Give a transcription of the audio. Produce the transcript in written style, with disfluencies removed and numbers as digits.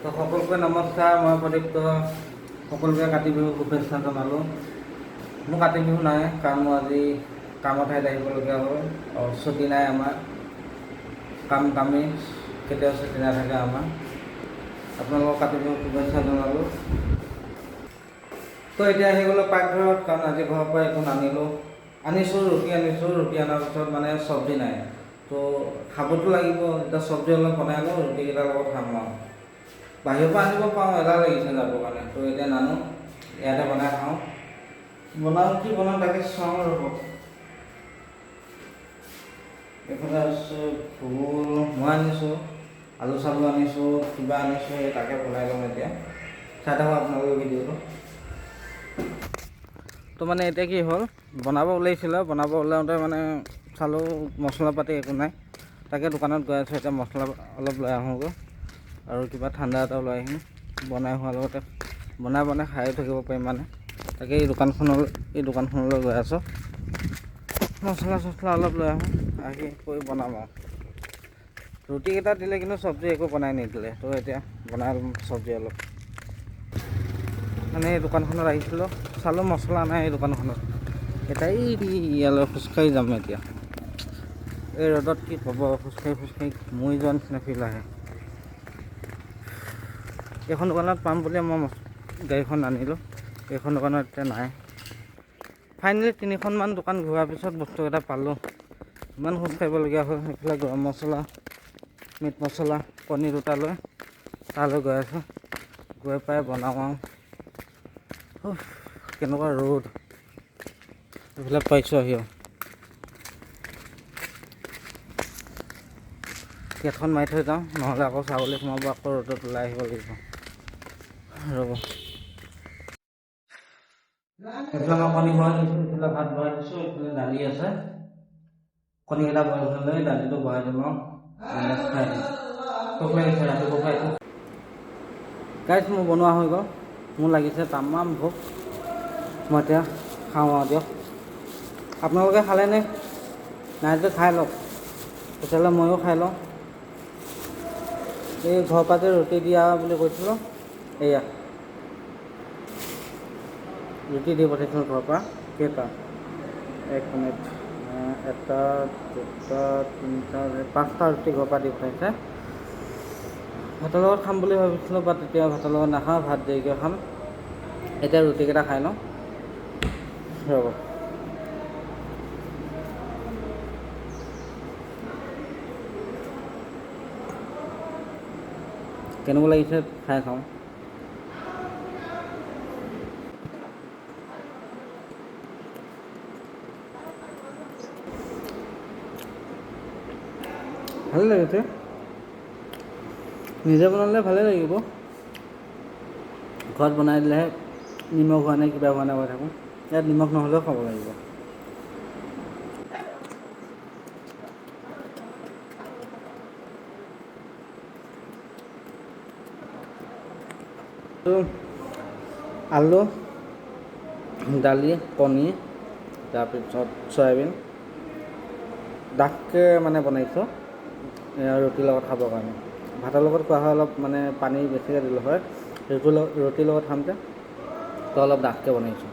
তো সকলোকে নমস্কাৰ, মই প্ৰদীপ্ত। সকলোকে কাতি বিহুৰ শুভেচ্ছা জনালোঁ। মোৰ কাতি বিহু নাই, কাৰণ মই আজি কামৰ ঠাইত আহিবলগীয়া হ'ল। ছুটি নাই আমাৰ, কামেই কেতিয়াও ছুটি নাথাকে আমাৰ। আপোনালোকক কাতি বিহুৰ শুভেচ্ছা জনালোঁ। তো এতিয়া আহি গ'লোঁ পাকঘৰত, কাৰণ আজি ঘৰৰ পৰা একো আনিছোঁ ৰুটি অনাৰ পিছত মানে চব্জি নাই। তো খাবতো লাগিব, এতিয়া চব্জি অলপ বনাই লওঁ, ৰুটিকেইটাৰ লগত খাম আৰু। বাহিৰৰ পৰা আনিব পাৰোঁ, এলাহ লাগিছে যাবৰ কাৰণে। তো এতিয়া নানো, ইয়াতে বনাই খাওঁ। কি বনাওঁ তাকে চাওঁ ৰ'ব। এইফালে আছোঁ ভোল, মই আনিছোঁ, আলু চালু আনিছোঁ, কিবা আনিছোঁ, তাকে বনাই লওঁ এতিয়া। চাই থাকক আপোনালোকে ভিডিঅ'টো। তো মানে এতিয়া কি হ'ল, বনাব ওলাওঁতে মানে চালোঁ মছলা পাতি একো নাই। তাকে দোকানত গৈ আছোঁ, এতিয়া মছলা অলপ লৈ আহোঁগৈ আৰু কিবা ঠাণ্ডা এটাও লৈ আহিম। বনাই হোৱাৰ লগতে বনাই খাই থাকিব পাৰিম মানে। তাকে এই দোকানখনলৈ গৈ আছোঁ। মছলা অলপ লৈ আহোঁ, আহি কৰি বনাম আৰু। ৰুটিকেইটা দিলে, কিন্তু চব্জি একো বনাই নিদিলে। তো এতিয়া বনাই ল'ম চব্জি অলপ। মানে এই দোকানখনত আহিছিলোঁ, চালোঁ মছলা নাই এই দোকানখনত। এতিয়া ইয়ালৈ খোজকাঢ়ি যাম এতিয়া। এই ৰ'দত কি ক'ব, খোজকাঢ়ি মৰি যোৱাৰ নিচিনা ফিল আহে। এইখন দোকানত পাম বুলি মই গাড়ীখন আনিলোঁ, এইখন দোকানত এতিয়া নাই। ফাইনেলি 3খনমান দোকান ঘূৰাৰ পিছত বস্তুকেইটা পালোঁ। ইমান খোজ কাঢ়িবলগীয়া হ'ল। এইফালে গৰম মছলা, মিট মছলা, কণী দুটা লৈ তালৈ গৈ আছোঁ। গৈ পাই বনাওঁ আৰু। কেনেকুৱা ৰ'দ, এইফালে পাইছোঁ আহি। গেটখন মাৰি থৈ যাওঁ, নহ'লে আকৌ ছাগলী সোমাব, আকৌ ৰ'দত ওলাই আহিব লাগিব। ৰ'ব, এইফালে মই কণী বহাই দিছোঁ, এইফালে ভাত বহাই দিছোঁ, এইফালে দালি আছে। কণীকেইটা বইল হ'লে দালিটো বহাই দিম আৰু খাই দিম। ভোক লাগিছে, ৰাতিপুৱা খাই দিওঁ। গাইছ, মোৰ বনোৱা হৈ গ'ল। মোৰ লাগিছে তামাম ভোক। মই এতিয়া খাওঁ আৰু দিয়ক। আপোনালোকে খালেনে? নাই যদি খাই লওক, তেতিয়াহ'লে ময়ো খাই লওঁ। এই ঘৰৰ পৰা যে ৰুটি দিয়া বুলি কৈছিলোঁ, এয়া ৰুটি দি পঠাইছিলোঁ ঘৰৰ পৰা। কেইটা? 1 মিনিট, 1টা 2টা 3টা 5টা ৰুটি ঘৰৰ পৰা দি পঠাইছে। ভাতৰ লগত খাম বুলি ভাবিছিলোঁ, বাট এতিয়া ভাতৰ লগত নাখাওঁ, ভাত দেৰিকৈ খাম। এতিয়া ৰুটিকেইটা খাই লওঁ, ৰ'ব। কেনেকুৱা লাগিছে খাই চাওঁ। ভালে লাগিছে, নিজে বনালে ভালে লাগিব। ঘৰত বনাই দিলেহে নিমখ হোৱা নাই, কিবা হোৱা নাই কৈ থাকোঁ। ইয়াত নিমখ নহ'লেও খাব লাগিব। আলু, দালি, কণী, তাৰপিছত চয়াবিন ডাঠকৈ মানে বনাইছোঁ ৰুটিৰ লগত খাবৰ কাৰণে। ভাতৰ লগত খোৱা হয় অলপ মানে পানী বেছিকৈ দিলোঁ হয়, ৰুটিৰ লগত খাম যে, তো অলপ ডাঠকৈ বনাইছোঁ।